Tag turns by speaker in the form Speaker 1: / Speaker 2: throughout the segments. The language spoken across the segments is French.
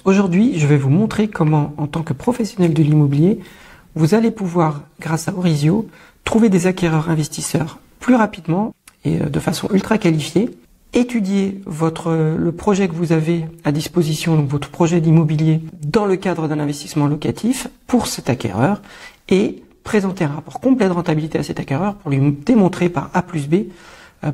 Speaker 1: Aujourd'hui, je vais vous montrer comment, en tant que professionnel de l'immobilier, vous allez pouvoir, grâce à Orizio, trouver des acquéreurs investisseurs plus rapidement et de façon ultra qualifiée, étudier le projet que vous avez à disposition, donc votre projet d'immobilier, dans le cadre d'un investissement locatif pour cet acquéreur et présenter un rapport complet de rentabilité à cet acquéreur pour lui démontrer par A plus B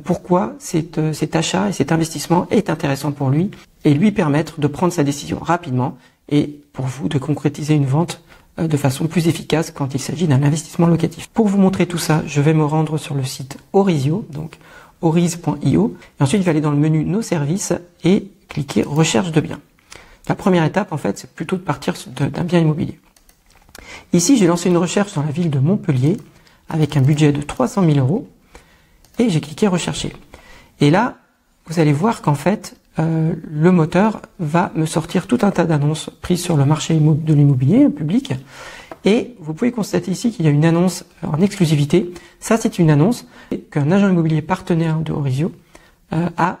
Speaker 1: pourquoi cet achat et cet investissement est intéressant pour lui et lui permettre de prendre sa décision rapidement et pour vous de concrétiser une vente de façon plus efficace quand il s'agit d'un investissement locatif. Pour vous montrer tout ça, je vais me rendre sur le site Orizio, donc oriz.io, et ensuite je vais aller dans le menu Nos services et cliquer Recherche de biens. La première étape, en fait, c'est plutôt de partir d'un bien immobilier. Ici, j'ai lancé une recherche dans la ville de Montpellier avec un budget de 300 000 euros et j'ai cliqué Rechercher. Et là, vous allez voir qu'en fait, le moteur va me sortir tout un tas d'annonces prises sur le marché de l'immobilier public. Et vous pouvez constater ici qu'il y a une annonce en exclusivité. Ça, c'est une annonce qu'un agent immobilier partenaire de Orizio a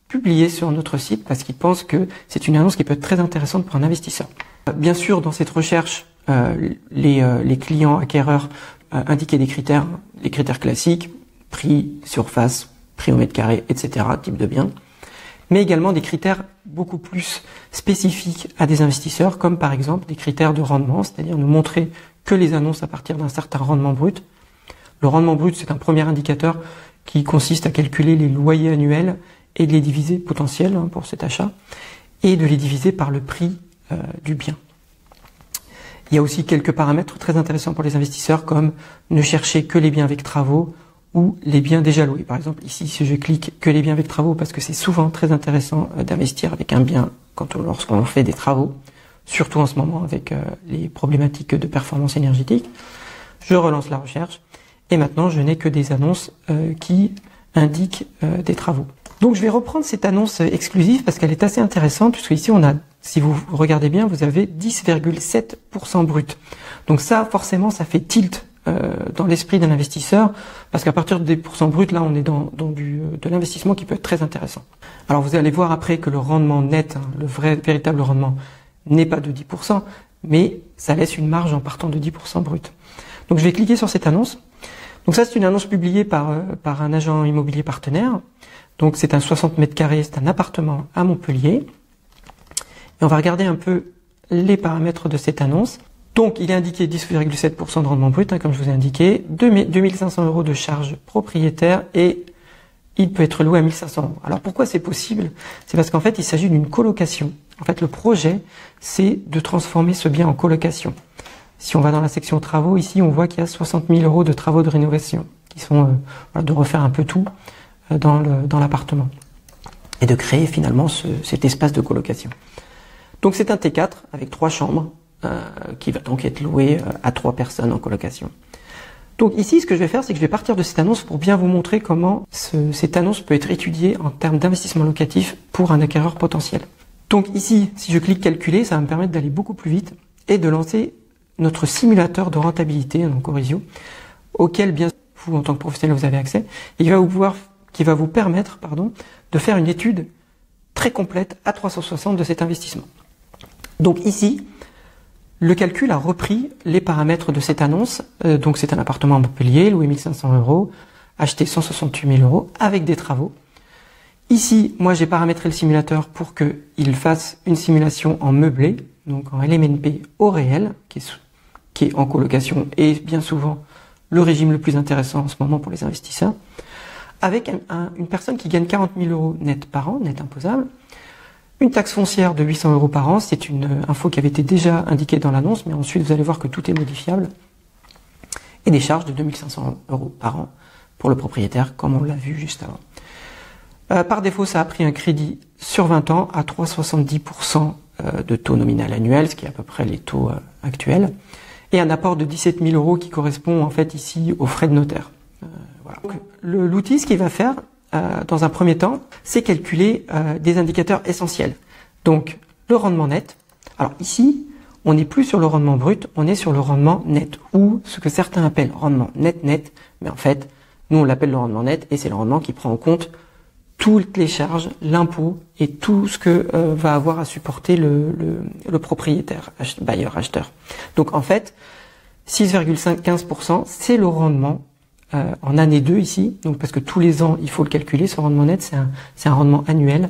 Speaker 1: publiée sur notre site parce qu'il pense que c'est une annonce qui peut être très intéressante pour un investisseur. Bien sûr, dans cette recherche, les clients acquéreurs indiquaient des critères, les critères classiques, prix, surface, prix au mètre carré, etc., type de bien, mais également des critères beaucoup plus spécifiques à des investisseurs, comme par exemple des critères de rendement, c'est-à-dire nous montrer que les annonces à partir d'un certain rendement brut. Le rendement brut, c'est un premier indicateur qui consiste à calculer les loyers annuels et de les diviser potentiels pour cet achat, et de les diviser par le prix du bien. Il y a aussi quelques paramètres très intéressants pour les investisseurs, comme ne chercher que les biens avec travaux, ou les biens déjà loués. Par exemple, ici, si je clique que les biens avec travaux, parce que c'est souvent très intéressant d'investir avec un bien lorsqu'on fait des travaux, surtout en ce moment avec les problématiques de performance énergétique. Je relance la recherche et maintenant je n'ai que des annonces qui indiquent des travaux. Donc je vais reprendre cette annonce exclusive parce qu'elle est assez intéressante puisque ici on a, si vous regardez bien, vous avez 10,7% brut. Donc ça, forcément, ça fait tilt dans l'esprit d'un investisseur, parce qu'à partir de 10% brut, là, on est de l'investissement qui peut être très intéressant. Alors, vous allez voir après que le rendement net, le véritable rendement, n'est pas de 10%, mais ça laisse une marge en partant de 10% brut. Donc, je vais cliquer sur cette annonce. Donc ça, c'est une annonce publiée par un agent immobilier partenaire. Donc, c'est un 60 mètres carrés, c'est un appartement à Montpellier. Et on va regarder un peu les paramètres de cette annonce. Donc, il est indiqué 10,7% de rendement brut, comme je vous ai indiqué, 2500 euros de charges propriétaires et il peut être loué à 1500 euros. Alors, pourquoi c'est possible? C'est parce qu'en fait, il s'agit d'une colocation. En fait, le projet, c'est de transformer ce bien en colocation. Si on va dans la section travaux, ici, on voit qu'il y a 60 000 euros de travaux de rénovation qui sont de refaire un peu tout dans l'appartement et de créer finalement cet espace de colocation. Donc, c'est un T4 avec 3 chambres. Qui va donc être loué à 3 personnes en colocation. Donc ici, ce que je vais faire, c'est que je vais partir de cette annonce pour bien vous montrer comment cette annonce peut être étudiée en termes d'investissement locatif pour un acquéreur potentiel. Donc ici, si je clique calculer, ça va me permettre d'aller beaucoup plus vite et de lancer notre simulateur de rentabilité, donc Orizio, auquel bien vous, en tant que professionnel, vous avez accès, et qui va vous permettre de faire une étude très complète à 360 de cet investissement. Donc ici, le calcul a repris les paramètres de cette annonce. Donc c'est un appartement à Montpellier, loué 1500 euros, acheté 168 000 euros avec des travaux. Ici, moi j'ai paramétré le simulateur pour qu'il fasse une simulation en meublé, donc en LMNP au réel, qui est en colocation et bien souvent le régime le plus intéressant en ce moment pour les investisseurs, avec une personne qui gagne 40 000 euros net par an, net imposable. Une taxe foncière de 800 euros par an, c'est une info qui avait été déjà indiquée dans l'annonce, mais ensuite vous allez voir que tout est modifiable. Et des charges de 2500 euros par an pour le propriétaire, comme on l'a vu juste avant. Par défaut, ça a pris un crédit sur 20 ans à 3,70% de taux nominal annuel, ce qui est à peu près les taux actuels, et un apport de 17 000 euros qui correspond en fait ici aux frais de notaire. Voilà. L'outil, ce qu'il va faire, dans un premier temps, c'est calculer des indicateurs essentiels. Donc, le rendement net. Alors ici, on n'est plus sur le rendement brut, on est sur le rendement net, ou ce que certains appellent rendement net, mais en fait, nous on l'appelle le rendement net, et c'est le rendement qui prend en compte toutes les charges, l'impôt et tout ce que va avoir à supporter le propriétaire, bailleur, acheteur. Donc en fait, 6,15%, c'est le rendement en année 2 ici, donc parce que tous les ans, il faut le calculer, ce rendement net, c'est un rendement annuel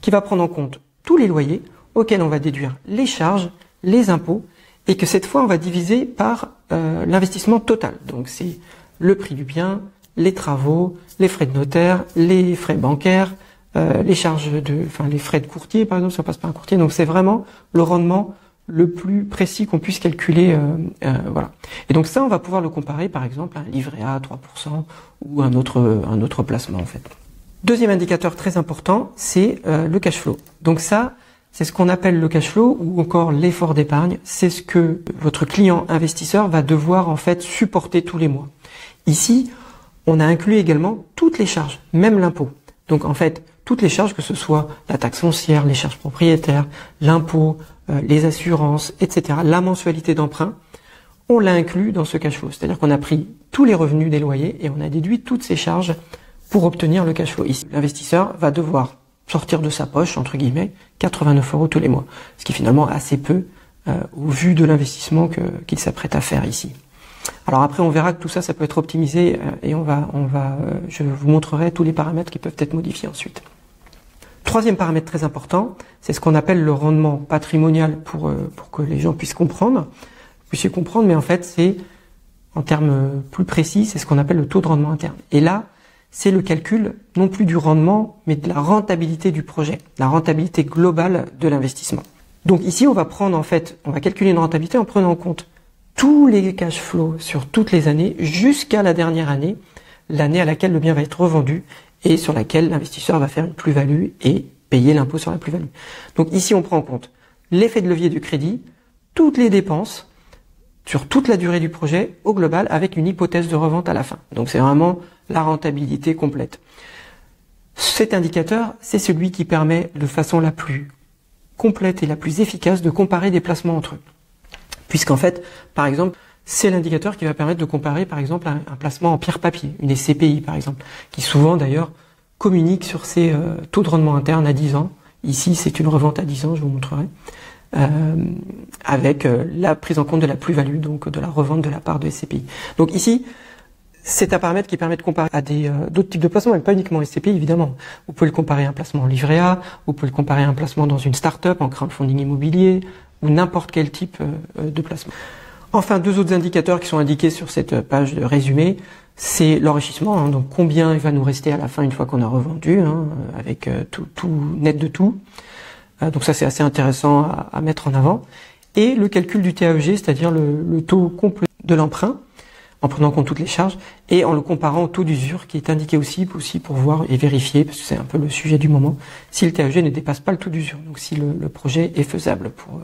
Speaker 1: qui va prendre en compte tous les loyers auxquels on va déduire les charges, les impôts, et que cette fois, on va diviser par l'investissement total. Donc c'est le prix du bien, les travaux, les frais de notaire, les frais bancaires, les charges les frais de courtier, par exemple, si on passe par un courtier. Donc c'est vraiment le rendement le plus précis qu'on puisse calculer, voilà. Et donc ça, on va pouvoir le comparer, par exemple, à un livret A à 3% ou un autre placement, en fait. Deuxième indicateur très important, c'est le cash flow. Donc ça, c'est ce qu'on appelle le cash flow ou encore l'effort d'épargne. C'est ce que votre client investisseur va devoir, en fait, supporter tous les mois. Ici, on a inclus également toutes les charges, même l'impôt. Donc en fait, toutes les charges, que ce soit la taxe foncière, les charges propriétaires, l'impôt, les assurances, etc., la mensualité d'emprunt, on l'a inclus dans ce cash flow. C'est-à-dire qu'on a pris tous les revenus des loyers et on a déduit toutes ces charges pour obtenir le cash flow. Ici, l'investisseur va devoir sortir de sa poche, entre guillemets, 89 € tous les mois. Ce qui est finalement assez peu au vu de l'investissement qu'il s'apprête à faire ici. Alors après, on verra que tout ça, ça peut être optimisé et je vous montrerai tous les paramètres qui peuvent être modifiés ensuite. Troisième paramètre très important, c'est ce qu'on appelle le rendement patrimonial pour que les gens puissiez comprendre, mais en fait, c'est, en termes plus précis, c'est ce qu'on appelle le taux de rendement interne. Et là, c'est le calcul non plus du rendement, mais de la rentabilité du projet, la rentabilité globale de l'investissement. Donc ici, on va calculer une rentabilité en prenant en compte tous les cash flows sur toutes les années jusqu'à la dernière année, l'année à laquelle le bien va être revendu et sur laquelle l'investisseur va faire une plus-value et payer l'impôt sur la plus-value. Donc ici, on prend en compte l'effet de levier du crédit, toutes les dépenses sur toute la durée du projet au global avec une hypothèse de revente à la fin. Donc c'est vraiment la rentabilité complète. Cet indicateur, c'est celui qui permet de façon la plus complète et la plus efficace de comparer des placements entre eux. Puisqu'en fait, par exemple, c'est l'indicateur qui va permettre de comparer, par exemple, un placement en pierre papier, une SCPI, par exemple, qui souvent, d'ailleurs, communique sur ses taux de rendement interne à 10 ans. Ici, c'est une revente à 10 ans, je vous montrerai, avec la prise en compte de la plus-value, donc de la revente de la part de SCPI. Donc ici, c'est un paramètre qui permet de comparer à d'autres types de placements, mais pas uniquement SCPI, évidemment. Vous pouvez le comparer à un placement en livret A, vous pouvez le comparer à un placement dans une start-up, en crowdfunding immobilier, ou n'importe quel type de placement. Enfin, deux autres indicateurs qui sont indiqués sur cette page de résumé, c'est l'enrichissement, donc combien il va nous rester à la fin une fois qu'on a revendu, avec tout net de tout. Donc ça, c'est assez intéressant à mettre en avant. Et le calcul du TAEG, c'est-à-dire le taux complet de l'emprunt, en prenant en compte toutes les charges, et en le comparant au taux d'usure qui est indiqué aussi pour voir et vérifier, parce que c'est un peu le sujet du moment, si le TAEG ne dépasse pas le taux d'usure, donc si le projet est faisable pour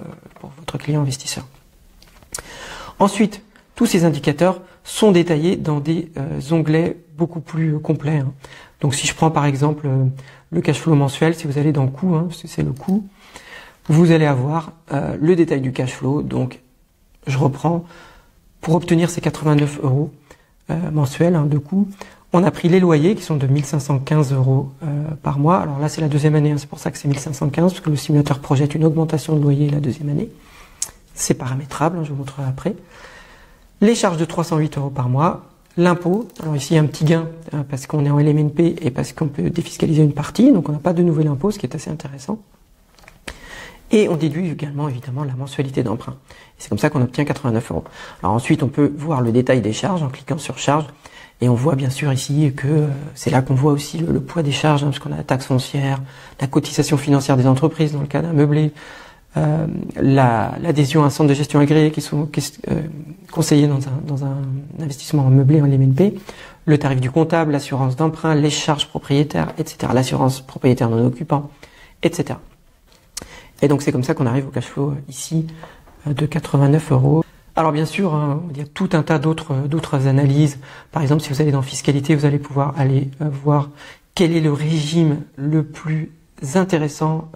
Speaker 1: votre client investisseur. Ensuite, tous ces indicateurs sont détaillés dans des onglets beaucoup plus complets. Donc si je prends par exemple le cash flow mensuel, si vous allez dans coût, c'est le coût, vous allez avoir le détail du cash flow. Donc je reprends, pour obtenir ces 89 € mensuels de coût, on a pris les loyers qui sont de 1515 € par mois. Alors là c'est la deuxième année, c'est pour ça que c'est 1515, parce que le simulateur projette une augmentation de loyer la deuxième année. C'est paramétrable, je vous montrerai après. Les charges de 308 € par mois, l'impôt. Alors ici, il y a un petit gain parce qu'on est en LMNP et parce qu'on peut défiscaliser une partie, donc on n'a pas de nouvel impôt, ce qui est assez intéressant. Et on déduit également, évidemment, la mensualité d'emprunt. C'est comme ça qu'on obtient 89 €. Alors ensuite, on peut voir le détail des charges en cliquant sur charges. Et on voit bien sûr ici que c'est là qu'on voit aussi le poids des charges, parce qu'on a la taxe foncière, la cotisation financière des entreprises dans le cas d'un meublé, l'adhésion à un centre de gestion agréé qui sont conseillés dans un investissement en meublé en LMNP, le tarif du comptable, l'assurance d'emprunt, les charges propriétaires, etc., l'assurance propriétaire non occupant, etc. Et donc c'est comme ça qu'on arrive au cash flow ici de 89 €. Alors bien sûr, il y a tout un tas d'autres analyses. Par exemple, si vous allez dans fiscalité, vous allez pouvoir aller voir quel est le régime le plus intéressant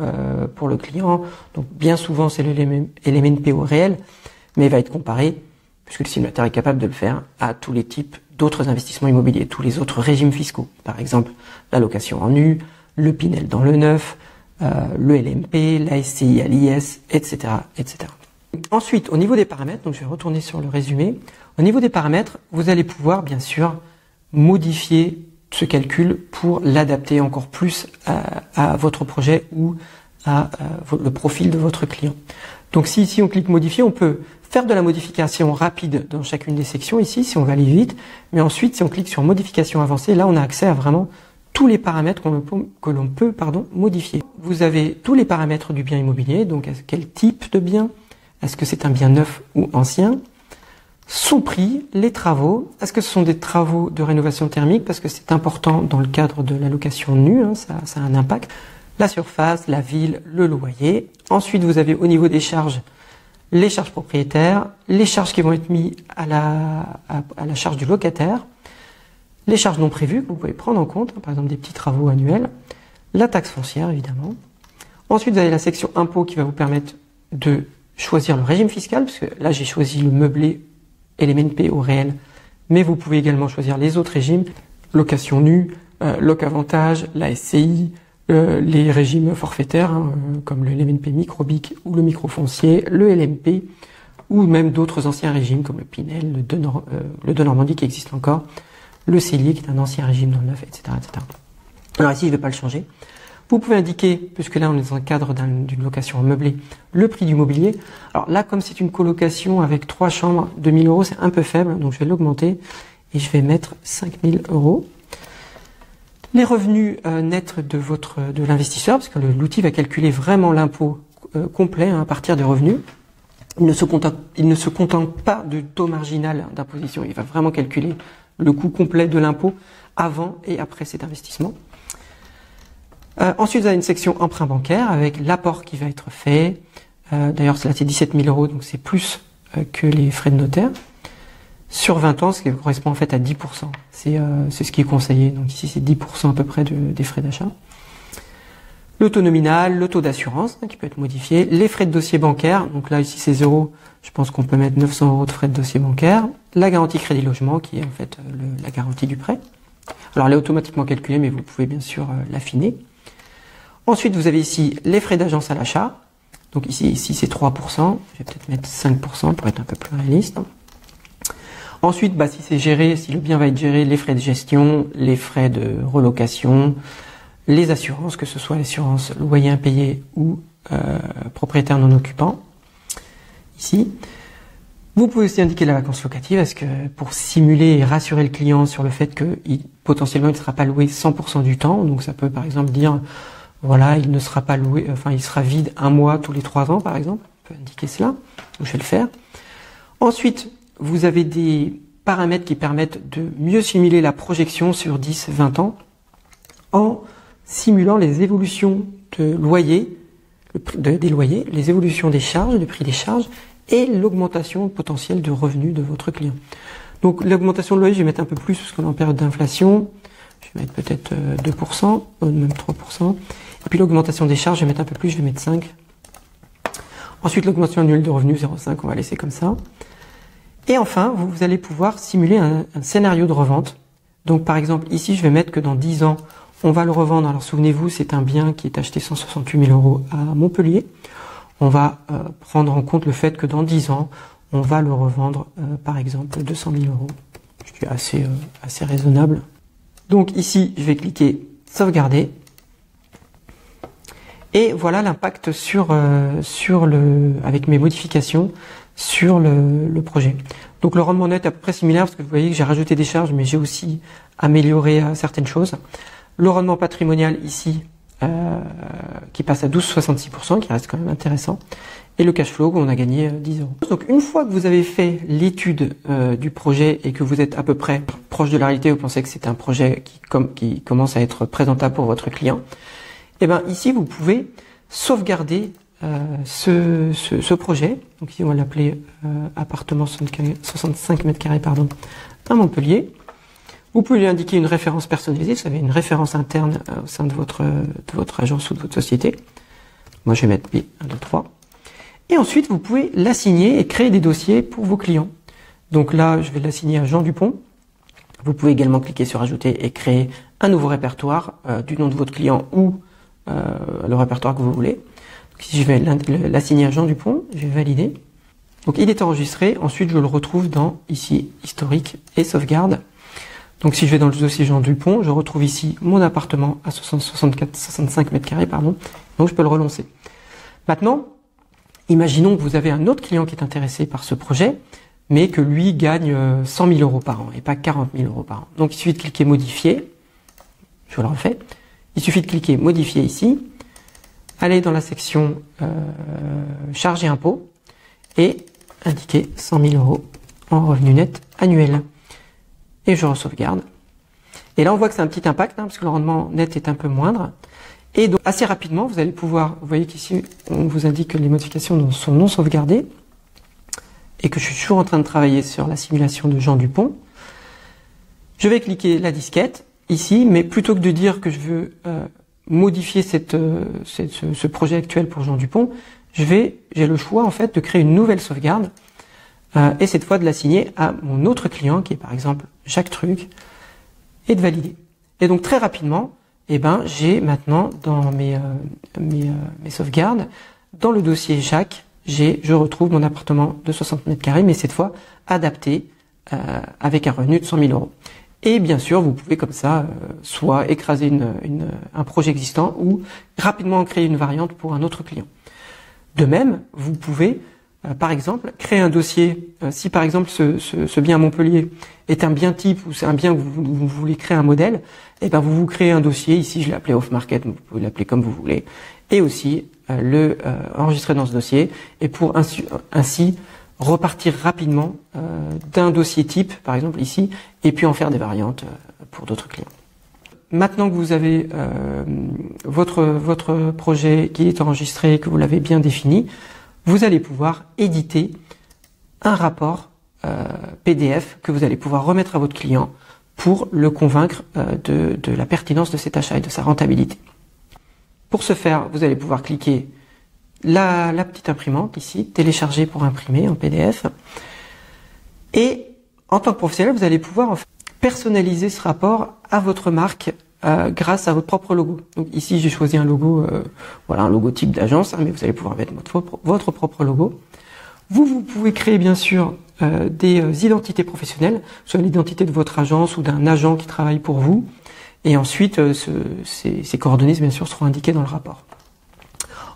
Speaker 1: pour le client. Donc bien souvent c'est le LMNP au réel, mais il va être comparé, puisque le simulateur est capable de le faire, à tous les types d'autres investissements immobiliers, tous les autres régimes fiscaux. Par exemple, la location en nu, le Pinel dans le neuf, le LMP, la SCI à l'IS, etc., etc. Ensuite, au niveau des paramètres, donc je vais retourner sur le résumé. Au niveau des paramètres, vous allez pouvoir, bien sûr, modifier ce calcul pour l'adapter encore plus à votre projet ou à le profil de votre client. Donc si ici on clique modifier, on peut faire de la modification rapide dans chacune des sections ici, si on va aller vite. Mais ensuite, si on clique sur modification avancée, là on a accès à vraiment tous les paramètres que l'on peut modifier. Vous avez tous les paramètres du bien immobilier, donc quel type de bien, est-ce que c'est un bien neuf ou ancien, son prix, les travaux, est-ce que ce sont des travaux de rénovation thermique, parce que c'est important dans le cadre de la location nue, hein, ça a un impact, la surface, la ville, le loyer. Ensuite, vous avez au niveau des charges, les charges propriétaires, les charges qui vont être mises à la charge du locataire, les charges non prévues que vous pouvez prendre en compte, par exemple des petits travaux annuels, la taxe foncière évidemment. Ensuite, vous avez la section impôts qui va vous permettre de choisir le régime fiscal, parce que là j'ai choisi le meublé et les MNP au réel, mais vous pouvez également choisir les autres régimes, location nue, loc avantage, la SCI, les régimes forfaitaires, hein, comme le LMNP microbique ou le microfoncier, le LMP, ou même d'autres anciens régimes comme le Pinel, le de Normandie qui existe encore, le Cellier qui est un ancien régime dans le neuf, etc., etc. Alors ici je ne vais pas le changer. Vous pouvez indiquer, puisque là on est dans le cadre d'une location meublée, le prix du mobilier. Alors là, comme c'est une colocation avec 3 chambres, 2000 €, c'est un peu faible, donc je vais l'augmenter et je vais mettre 5000 €. Les revenus nets de l'investisseur, parce que l'outil va calculer vraiment l'impôt complet à partir des revenus. Il ne se contente pas de taux marginal d'imposition, il va vraiment calculer le coût complet de l'impôt avant et après cet investissement. Ensuite, vous avez une section emprunt bancaire avec l'apport qui va être fait. D'ailleurs, là, c'est 17 000 €, donc c'est plus que les frais de notaire. Sur 20 ans, ce qui correspond en fait à 10%. C'est ce qui est conseillé. Donc ici, c'est 10% à peu près des frais d'achat. Le taux nominal, le taux d'assurance qui peut être modifié, les frais de dossier bancaire. Donc là, ici, c'est 0. Je pense qu'on peut mettre 900 € de frais de dossier bancaire. La garantie crédit logement qui est en fait la garantie du prêt. Alors, elle est automatiquement calculée, mais vous pouvez bien sûr l'affiner. Ensuite, vous avez ici les frais d'agence à l'achat. Donc ici c'est 3%. Je vais peut-être mettre 5% pour être un peu plus réaliste. Ensuite, si c'est géré, si le bien va être géré, les frais de gestion, les frais de relocation, les assurances, que ce soit l'assurance loyer impayé ou propriétaire non occupant. Ici. Vous pouvez aussi indiquer la vacance locative, parce que pour simuler et rassurer le client sur le fait que potentiellement il ne sera pas loué 100% du temps. Donc ça peut par exemple dire voilà, il ne sera pas loué, enfin il sera vide 1 mois tous les 3 ans par exemple. On peut indiquer cela, donc je vais le faire. Ensuite, vous avez des paramètres qui permettent de mieux simuler la projection sur 10-20 ans en simulant les évolutions de loyer, des loyers, les évolutions des charges, du prix des charges et l'augmentation potentielle de revenus de votre client. Donc l'augmentation de loyer, je vais mettre un peu plus parce qu'on est en période d'inflation. Je vais mettre peut-être 2%, même 3%. Et puis l'augmentation des charges, je vais mettre un peu plus, je vais mettre 5%. Ensuite, l'augmentation annuelle de revenus, 0,5, on va laisser comme ça. Et enfin, vous allez pouvoir simuler un scénario de revente. Donc par exemple, ici, je vais mettre que dans 10 ans, on va le revendre. Alors souvenez-vous, c'est un bien qui est acheté 168 000 € à Montpellier. On va prendre en compte le fait que dans 10 ans, on va le revendre, par exemple, 200 000 €. Ce qui est assez raisonnable. Donc ici, je vais cliquer sauvegarder. Et voilà l'impact avec mes modifications sur le projet. Donc le rendement net est à peu près similaire parce que vous voyez que j'ai rajouté des charges, mais j'ai aussi amélioré certaines choses. Le rendement patrimonial ici, qui passe à 12,66%, qui reste quand même intéressant. Et le cash flow, on a gagné 10 €. Donc une fois que vous avez fait l'étude du projet et que vous êtes à peu près proche de la réalité, vous pensez que c'est un projet qui commence à être présentable pour votre client, et bien ici vous pouvez sauvegarder ce projet. Donc ici on va l'appeler appartement 65 m², pardon, à Montpellier. Vous pouvez lui indiquer une référence personnalisée, vous avez une référence interne au sein de votre agence ou de votre société. Moi je vais mettre B123. Et ensuite, vous pouvez l'assigner et créer des dossiers pour vos clients. Donc là, je vais l'assigner à Jean Dupont. Vous pouvez également cliquer sur Ajouter et créer un nouveau répertoire du nom de votre client ou le répertoire que vous voulez. Donc, si je vais l'assigner à Jean Dupont, je vais valider. Donc il est enregistré, ensuite je le retrouve dans ici historique et sauvegarde. Donc si je vais dans le dossier Jean Dupont, je retrouve ici mon appartement à 65 mètres carrés, pardon. Donc je peux le relancer. Maintenant, imaginons que vous avez un autre client qui est intéressé par ce projet, mais que lui gagne 100 000 euros par an et pas 40 000 euros par an. Donc il suffit de cliquer modifier. Je le refais. Il suffit de cliquer modifier ici, aller dans la section charges et impôts et indiquer 100 000 euros en revenu net annuel. Et je re-sauvegarde. Et là, on voit que c'est un petit impact, parce que le rendement net est un peu moindre. Et donc, assez rapidement, vous allez pouvoir, vous voyez qu'ici, on vous indique que les modifications sont non sauvegardées, et que je suis toujours en train de travailler sur la simulation de Jean Dupont. Je vais cliquer la disquette, ici, mais plutôt que de dire que je veux modifier ce projet actuel pour Jean Dupont, j'ai le choix, en fait, de créer une nouvelle sauvegarde, et cette fois de l'assigner à mon autre client, qui est par exemple Jacques Truc, et de valider. Et donc très rapidement, j'ai maintenant dans mes sauvegardes, dans le dossier Jacques, je retrouve mon appartement de 60 mètres carrés, mais cette fois adapté avec un revenu de 100 000 euros. Et bien sûr, vous pouvez comme ça soit écraser un projet existant ou rapidement en créer une variante pour un autre client. De même, vous pouvez par exemple, créer un dossier, si par exemple ce bien à Montpellier est un bien type ou c'est un bien que vous voulez créer un modèle, vous créez un dossier, ici je l'ai appelé off-market, vous pouvez l'appeler comme vous voulez, et aussi enregistrer dans ce dossier, et pour ainsi repartir rapidement d'un dossier type, par exemple ici, et puis en faire des variantes pour d'autres clients. Maintenant que vous avez votre projet qui est enregistré, que vous l'avez bien défini, vous allez pouvoir éditer un rapport PDF que vous allez pouvoir remettre à votre client pour le convaincre de la pertinence de cet achat et de sa rentabilité. Pour ce faire, vous allez pouvoir cliquer la petite imprimante ici, télécharger pour imprimer en PDF. Et en tant que professionnel, vous allez pouvoir en fait personnaliser ce rapport à votre marque grâce à votre propre logo. Donc ici j'ai choisi un logo, un logotype d'agence, mais vous allez pouvoir mettre votre propre logo. Vous pouvez créer bien sûr des identités professionnelles, soit l'identité de votre agence ou d'un agent qui travaille pour vous. Et ensuite, ces coordonnées bien sûr seront indiquées dans le rapport.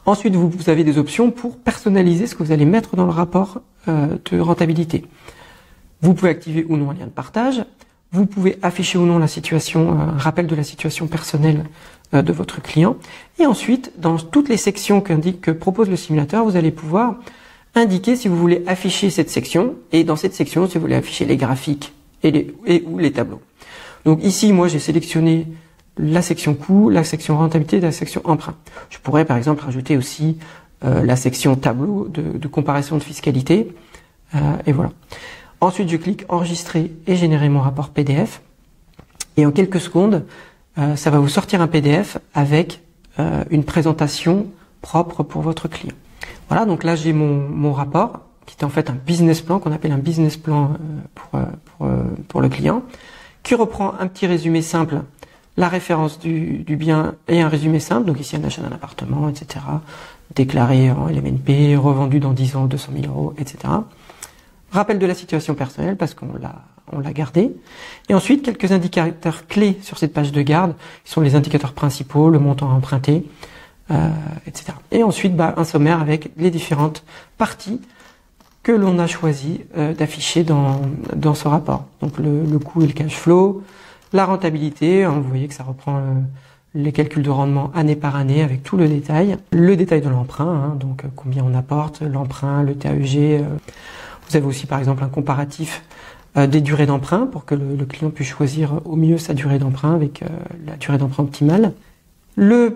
Speaker 1: Ensuite, vous avez des options pour personnaliser ce que vous allez mettre dans le rapport de rentabilité. Vous pouvez activer ou non un lien de partage. Vous pouvez afficher ou non la situation, un rappel de la situation personnelle de votre client. Et ensuite, dans toutes les sections que propose le simulateur, vous allez pouvoir indiquer si vous voulez afficher cette section, et dans cette section, si vous voulez afficher les graphiques ou les tableaux. Donc ici, moi, j'ai sélectionné la section coût, la section rentabilité et la section emprunt. Je pourrais, par exemple, rajouter aussi la section tableau de comparaison de fiscalité. Et voilà. Ensuite, je clique enregistrer et générer mon rapport PDF. Et en quelques secondes, ça va vous sortir un PDF avec une présentation propre pour votre client. Voilà, donc là j'ai mon rapport, qui est en fait un business plan, qu'on appelle un business plan pour le client, qui reprend un petit résumé simple, la référence du bien et un résumé simple, donc ici un achat d'un appartement, etc., déclaré en LMNP, revendu dans 10 ans, 200 000 euros, etc., rappel de la situation personnelle parce qu'on l'a gardé. Et ensuite, quelques indicateurs clés sur cette page de garde, qui sont les indicateurs principaux, le montant emprunté, etc. Et ensuite, un sommaire avec les différentes parties que l'on a choisi d'afficher dans ce rapport. Donc le coût et le cash flow, la rentabilité, vous voyez que ça reprend les calculs de rendement année par année avec tout le détail de l'emprunt, donc combien on apporte, l'emprunt, le TAEG. Vous avez aussi par exemple un comparatif des durées d'emprunt pour que le client puisse choisir au mieux sa durée d'emprunt avec la durée d'emprunt optimale.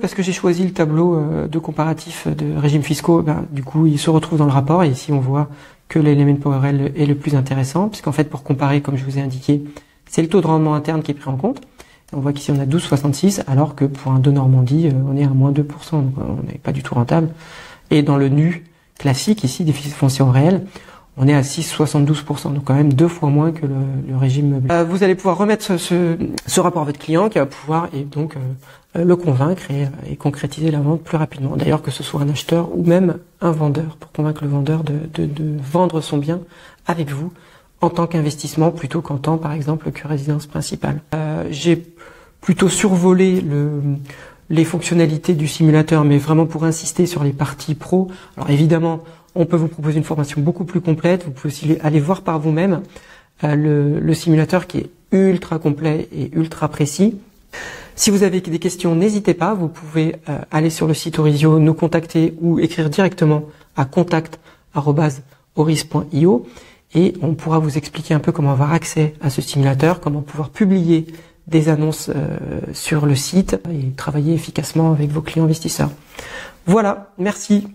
Speaker 1: Parce que j'ai choisi le tableau de comparatif de régimes fiscaux, du coup il se retrouve dans le rapport et ici on voit que l'élément PowerL est le plus intéressant puisqu'en fait pour comparer, comme je vous ai indiqué, c'est le taux de rendement interne qui est pris en compte. On voit qu'ici on a 12,66 alors que pour un de Normandie on est à moins 2%, donc on n'est pas du tout rentable. Et dans le NU classique ici, déficit foncier en réel, on est à 6,72%, donc quand même 2 fois moins que le régime meublé. Vous allez pouvoir remettre ce rapport à votre client qui va pouvoir et donc le convaincre et concrétiser la vente plus rapidement. D'ailleurs, que ce soit un acheteur ou même un vendeur, pour convaincre le vendeur de vendre son bien avec vous en tant qu'investissement plutôt qu'en tant, par exemple, que résidence principale. J'ai plutôt survolé les fonctionnalités du simulateur, mais vraiment pour insister sur les parties pro. Alors évidemment, on peut vous proposer une formation beaucoup plus complète. Vous pouvez aussi aller voir par vous-même le simulateur qui est ultra complet et ultra précis. Si vous avez des questions, n'hésitez pas. Vous pouvez aller sur le site Orisio, nous contacter ou écrire directement à contact@oris.io et on pourra vous expliquer un peu comment avoir accès à ce simulateur, comment pouvoir publier des annonces sur le site et travailler efficacement avec vos clients investisseurs. Voilà, merci.